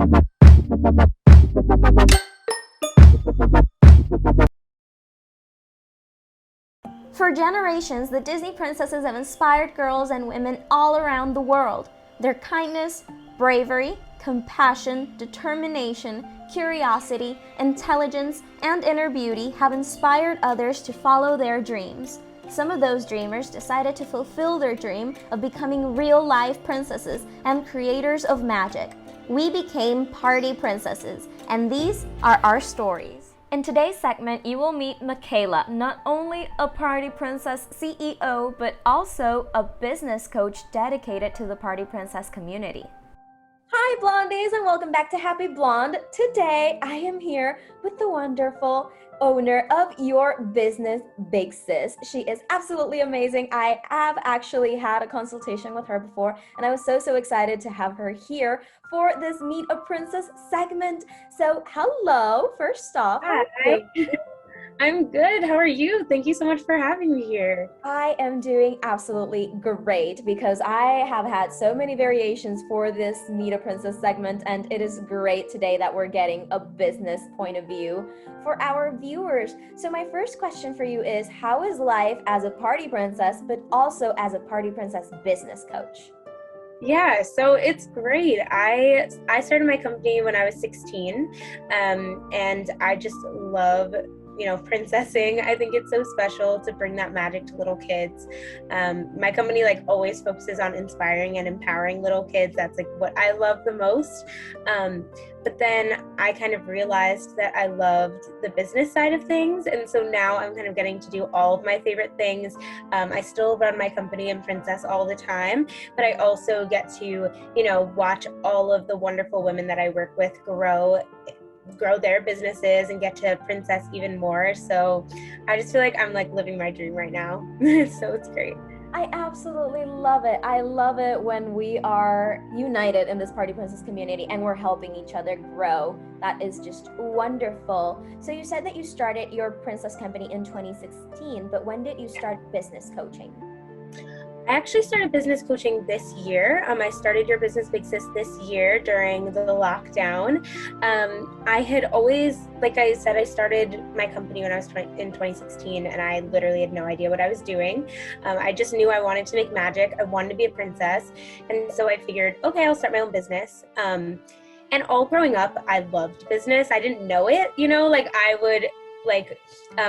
For generations, the Disney princesses have inspired girls and women all around the world. Their kindness, bravery, compassion, determination, curiosity, intelligence, and inner beauty have inspired others to follow their dreams. Some of those dreamers decided to fulfill their dream of becoming real-life princesses and creators of magic. We became party princesses, and these are our stories. In today's segment, you will meet Michaela, not only a Party Princess CEO, but also a business coach dedicated to the Party Princess community. Hi Blondies, and welcome back to Happy Blonde. Today, I am here with the wonderful owner of your Business Big Sis. She is absolutely amazing. I have actually had a consultation with her before, and I was so excited to have her here for this Meet a Princess segment. So hello, first off. Hi. I'm good. How are you? Thank you so much for having me here. I am doing absolutely great because I have had so many variations for this Meet a Princess segment, and it is great today that we're getting a business point of view for our viewers. So my first question for you is, how is life as a party princess, but also as a party princess business coach? Yeah, so it's great. I started my company when I was 16, and I just love princessing. I think it's so special to bring that magic to little kids. My company always focuses on inspiring and empowering little kids. That's what I love the most. But then I kind of realized that I loved the business side of things. And so now I'm kind of getting to do all of my favorite things. I still run my company and princess all the time, but I also get to, watch all of the wonderful women that I work with grow their businesses and get to princess even more. So I just feel like I'm living my dream right now. So it's great. I absolutely love it. I love it when we are united in this Party Princess community and we're helping each other grow. That is just wonderful. So you said that you started your princess company in 2016, but when did you start business coaching? I actually started business coaching this year. I started your Business Big Sis this year during the lockdown. I had always, like I said, I started my company when I was in 2016, and I literally had no idea what I was doing. I just knew I wanted to make magic. I wanted to be a princess. And so I figured, okay, I'll start my own business. And all growing up, I loved business. I didn't know it,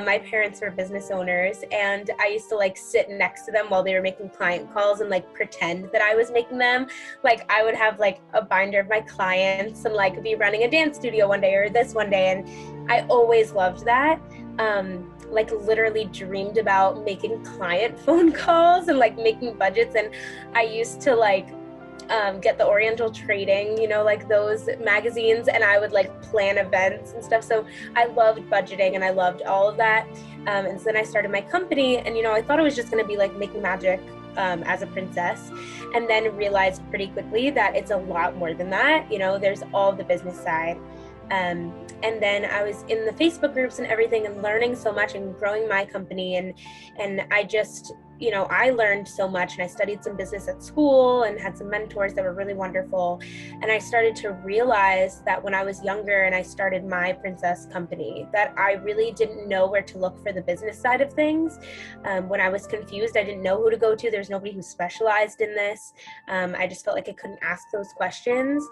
my parents were business owners, and I used to sit next to them while they were making client calls and pretend that I was making them. I would have a binder of my clients and be running a dance studio one day or this one day, and I always loved that. Literally dreamed about making client phone calls and making budgets, and I used to get the Oriental Trading, those magazines, and I would plan events and stuff. So I loved budgeting and I loved all of that. And so then I started my company, and I thought it was just going to be making magic as a princess, and then realized pretty quickly that it's a lot more than that. There's all the business side. And then I was in the Facebook groups and everything and learning so much and growing my company, and I just I learned so much, and I studied some business at school and had some mentors that were really wonderful. And I started to realize that when I was younger and I started my princess company, that I really didn't know where to look for the business side of things. When I was confused, I didn't know who to go to. There's nobody who specialized in this. I just felt like I couldn't ask those questions.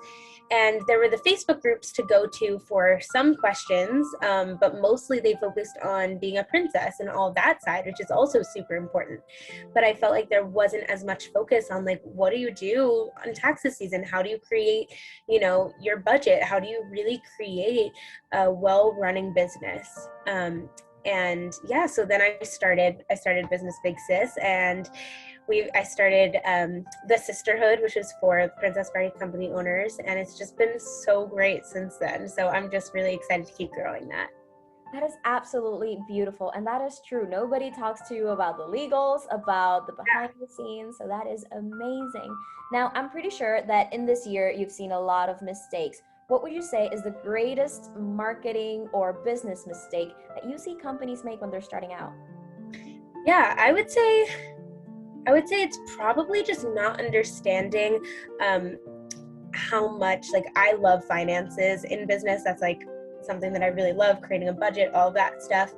And there were the Facebook groups to go to for some questions, but mostly they focused on being a princess and all that side, which is also super important. But I felt like there wasn't as much focus on what do you do on taxes season? How do you create, your budget? How do you really create a well-running business? So then I started Business Big Sis, and I started the Sisterhood, which is for Princess Party Company owners, and it's just been so great since then. So I'm just really excited to keep growing that. That is absolutely beautiful, and that is true. Nobody talks to you about the legals, about the behind the scenes, so that is amazing. Now, I'm pretty sure that in this year, you've seen a lot of mistakes. What would you say is the greatest marketing or business mistake that you see companies make when they're starting out? Yeah, I would say it's probably just not understanding how much, like, I love finances in business. That's like something that I really love, creating a budget, all that stuff.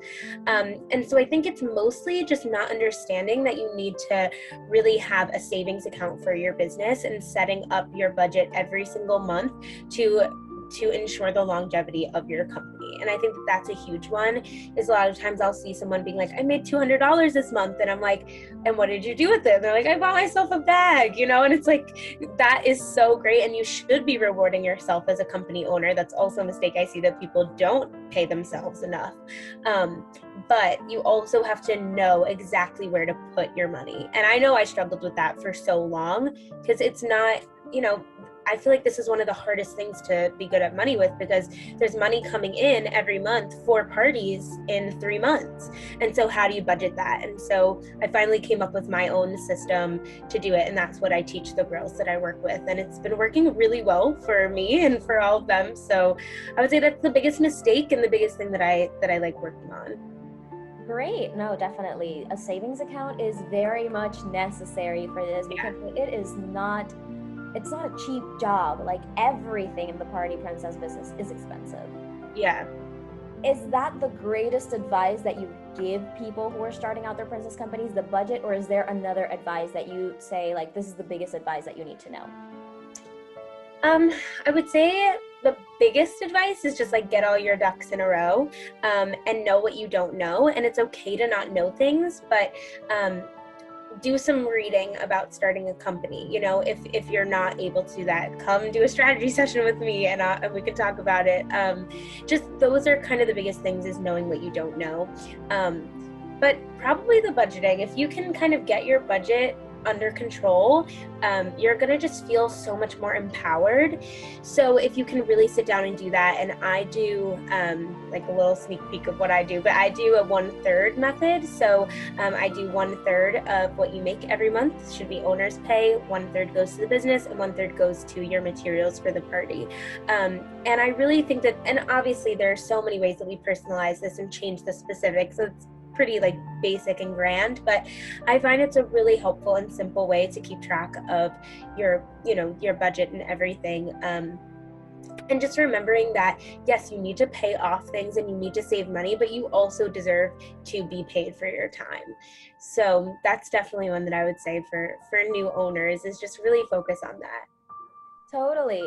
And so I think it's mostly just not understanding that you need to really have a savings account for your business and setting up your budget every single month to ensure the longevity of your company. And I think that's a huge one. Is a lot of times I'll see someone being like, I made $200 this month, and I'm like, and what did you do with it? And they're like, I bought myself a bag, and it's like, that is so great, and you should be rewarding yourself as a company owner. That's also a mistake I see, that people don't pay themselves enough. But you also have to know exactly where to put your money. And I know I struggled with that for so long, because it's not, I feel like this is one of the hardest things to be good at money with, because there's money coming in every month for parties in 3 months. And so how do you budget that? And so I finally came up with my own system to do it. And that's what I teach the girls that I work with. And it's been working really well for me and for all of them. So I would say that's the biggest mistake and the biggest thing that I like working on. Great. No, definitely. A savings account is very much necessary for this, because it's not a cheap job. Like, everything in the Party Princess business is expensive. Yeah. Is that the greatest advice that you give people who are starting out their princess companies, the budget, or is there another advice that you say, like, this is the biggest advice that you need to know? I would say the biggest advice is just like, get all your ducks in a row, and know what you don't know. And it's okay to not know things, but do some reading about starting a company. If you're not able to do that, come do a strategy session with me, and we can talk about it. Just those are kind of the biggest things, is knowing what you don't know. But probably the budgeting. If you can kind of get your budget under control, you're gonna just feel so much more empowered. So if you can really sit down and do that, and I do like a little sneak peek of what I do, but I do a 1/3 method. So I do 1/3 of what you make every month should be owner's pay, 1/3 goes to the business, and 1/3 goes to your materials for the party. And I really think that, and obviously there are so many ways that we personalize this and change the specifics, so it's pretty like basic and grand, but I find it's a really helpful and simple way to keep track of your budget and everything. And just remembering that, yes, you need to pay off things and you need to save money, but you also deserve to be paid for your time. So that's definitely one that I would say for new owners, is just really focus on that. Totally.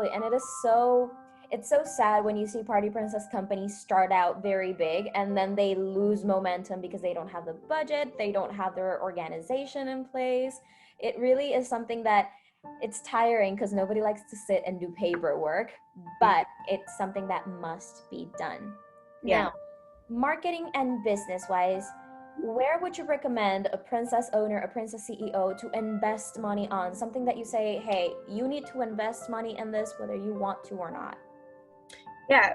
And it's so sad when you see Party Princess companies start out very big and then they lose momentum because they don't have the budget, they don't have their organization in place. It really is something that it's tiring, because nobody likes to sit and do paperwork, but it's something that must be done. Yeah. Now, marketing and business-wise, where would you recommend a princess owner, a princess CEO to invest money on? Something that you say, hey, you need to invest money in this whether you want to or not. Yeah,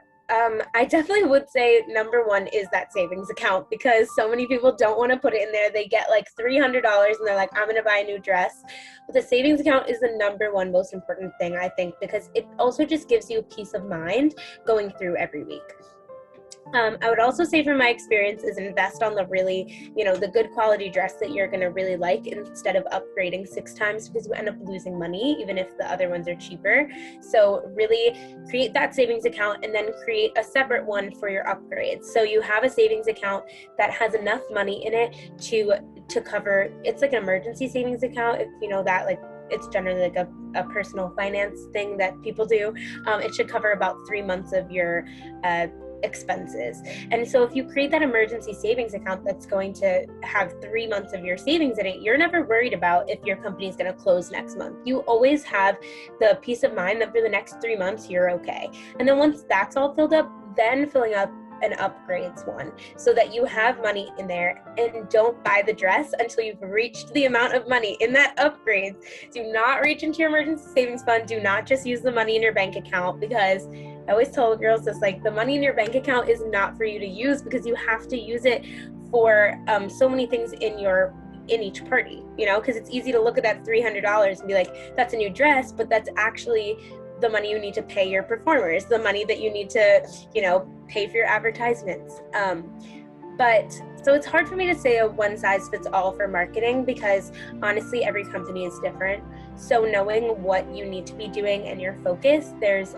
I definitely would say number one is that savings account, because so many people don't want to put it in there. They get like $300 and they're like, I'm going to buy a new dress. But the savings account is the number one most important thing, I think, because it also just gives you peace of mind going through every week. I would also say, from my experience, is invest on the really, the good quality dress that you're going to really like, instead of upgrading 6 times, because you end up losing money, even if the other ones are cheaper. So really create that savings account, and then create a separate one for your upgrades. So you have a savings account that has enough money in it to cover, it's like an emergency savings account, if you know that, like, it's generally like a personal finance thing that people do. It should cover about 3 months of your expenses. And so if you create that emergency savings account that's going to have 3 months of your savings in it, you're never worried about if your company is going to close next month. You always have the peace of mind that for the next 3 months you're okay. And then once that's all filled up, then filling up an upgrades one, so that you have money in there, and don't buy the dress until you've reached the amount of money in that upgrades. Do not reach into your emergency savings fund. Do not just use the money in your bank account, because I always tell girls this, like, the money in your bank account is not for you to use, because you have to use it for so many things in each party, because it's easy to look at that $300 and be like, that's a new dress, but that's actually the money you need to pay your performers, the money that you need to, pay for your advertisements. But so it's hard for me to say a one size fits all for marketing, because honestly, every company is different. So knowing what you need to be doing and your focus, there's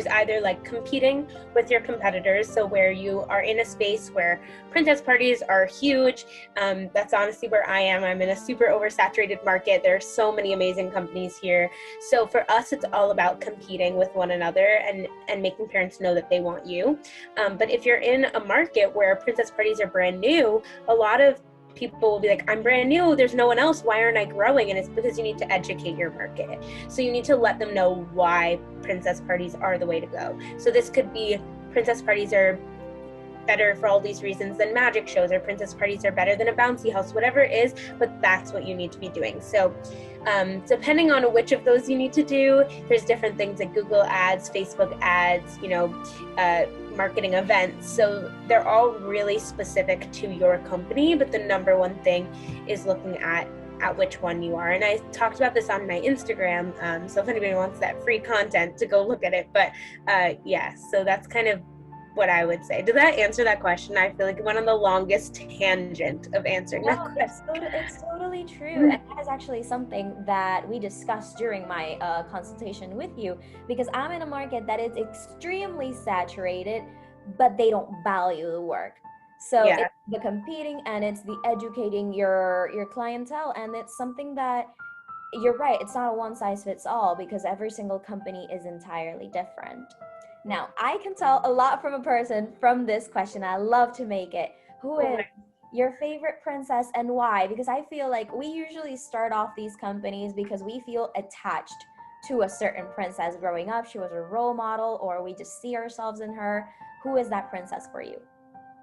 either like competing with your competitors, so where you are in a space where princess parties are huge. That's honestly where I am. I'm in a super oversaturated market. There are so many amazing companies here. So for us, it's all about competing with one another and making parents know that they want you. But if you're in a market where princess parties are brand new, a lot of people will be like, I'm brand new, there's no one else, why aren't I growing? And it's because you need to educate your market. So you need to let them know why princess parties are the way to go. So this could be, princess parties are better for all these reasons than magic shows, or princess parties are better than a bouncy house, whatever it is, but that's what you need to be doing. So depending on which of those you need to do, there's different things like Google ads, Facebook ads, marketing events. So they're all really specific to your company, but the number one thing is looking at which one you are. And I talked about this on my Instagram, so if anybody wants that free content, to go look at it. But so that's kind of what I would say. Did that answer that question? I feel like it went on the longest tangent of answering that question. It's totally true. And that is actually something that we discussed during my consultation with you, because I'm in a market that is extremely saturated, but they don't value the work. So it's the competing and it's the educating your clientele. And it's something that, you're right, it's not a one size fits all, because every single company is entirely different. Now, I can tell a lot from a person from this question. I love to make it. Who is your favorite princess and why? Because I feel like we usually start off these companies because we feel attached to a certain princess growing up. She was a role model, or we just see ourselves in her. Who is that princess for you?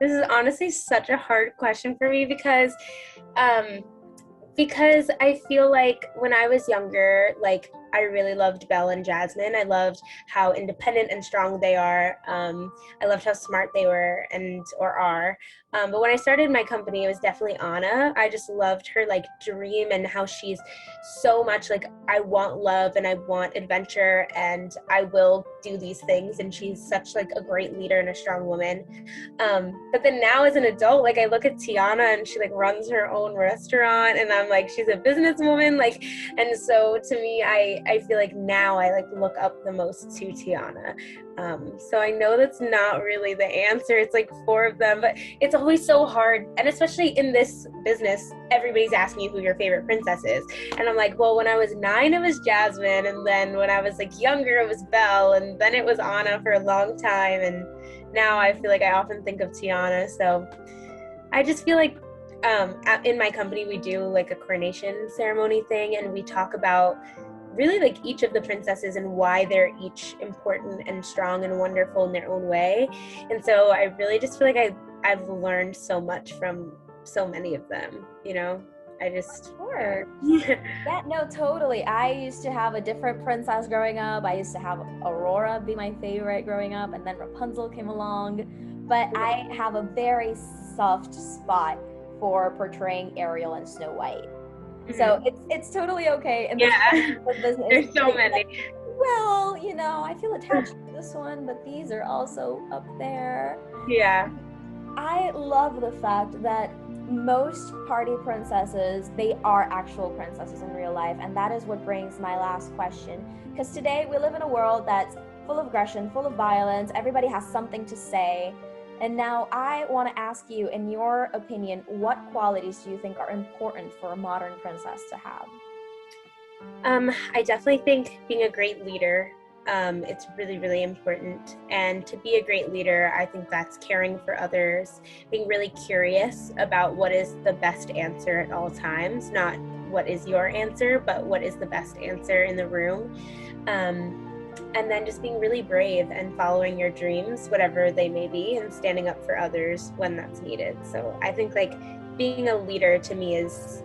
This is honestly such a hard question for me, because I feel like when I was younger, like I really loved Belle and Jasmine. I loved how independent and strong they are. I loved how smart they were or are. But when I started my company, it was definitely Anna. I just loved her like dream and how she's so much like, I want love and I want adventure and I will do these things. And she's such like a great leader and a strong woman. But then now as an adult, like I look at Tiana and she like runs her own restaurant and I'm like, she's a businesswoman. Like, and so to me, I feel like now I like look up the most to Tiana. So I know that's not really the answer. It's like 4 of them, but it's always so hard. And especially in this business, everybody's asking you who your favorite princess is. And I'm like, well, when I was 9, it was Jasmine. And then when I was like younger, it was Belle. And then it was Anna for a long time. And now I feel like I often think of Tiana. So I just feel like in my company, we do like a coronation ceremony thing. And we talk about really like each of the princesses and why they're each important and strong and wonderful in their own way. And so I really just feel like I've learned so much from so many of them, I just... Sure. Yeah, no, totally. I used to have a different princess growing up. I used to have Aurora be my favorite growing up, and then Rapunzel came along. But I have a very soft spot for portraying Ariel and Snow White. So it's totally okay. And there's so many. Like, well, I feel attached to this one, but these are also up there. Yeah. I love the fact that most party princesses, they are actual princesses in real life. And that is what brings my last question. Because today we live in a world that's full of aggression, full of violence. Everybody has something to say. And now I want to ask you, in your opinion, what qualities do you think are important for a modern princess to have? I definitely think being a great leader, it's really, really important. And to be a great leader, I think that's caring for others, being really curious about what is the best answer at all times, not what is your answer, but what is the best answer in the room. And then just being really brave and following your dreams, whatever they may be, and standing up for others when that's needed. So I think like being a leader to me is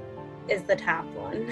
the top one.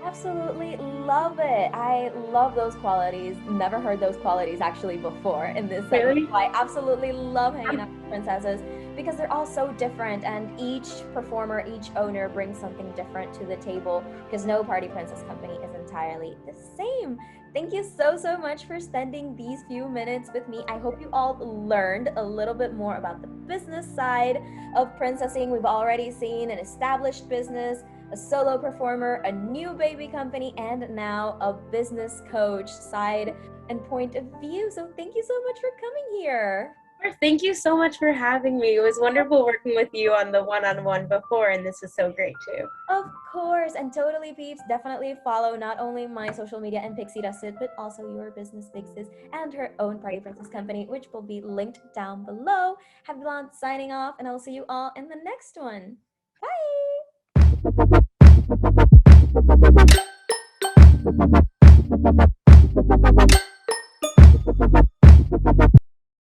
Absolutely love it. I love those qualities. Never heard those qualities actually before in this segment. Really? So I absolutely love hanging out with princesses because they're all so different, and each performer, each owner brings something different to the table because no party princess company is entirely the same. Thank you so much for spending these few minutes with me. I hope you all learned a little bit more about the business side of princessing. We've already seen an established business, a solo performer, a new baby company, and now a business coach side and point of view. So thank you so much for coming here. Thank you so much for having me. It was wonderful working with you on the one-on-one before, and this is so great too. Of course, and totally peeps, definitely follow not only my social media and Pixie Dust It, but also your Business Big Sis and her own Party Princess company, which will be linked down below. Have Blonde signing off, and I'll see you all in the next one. Bye!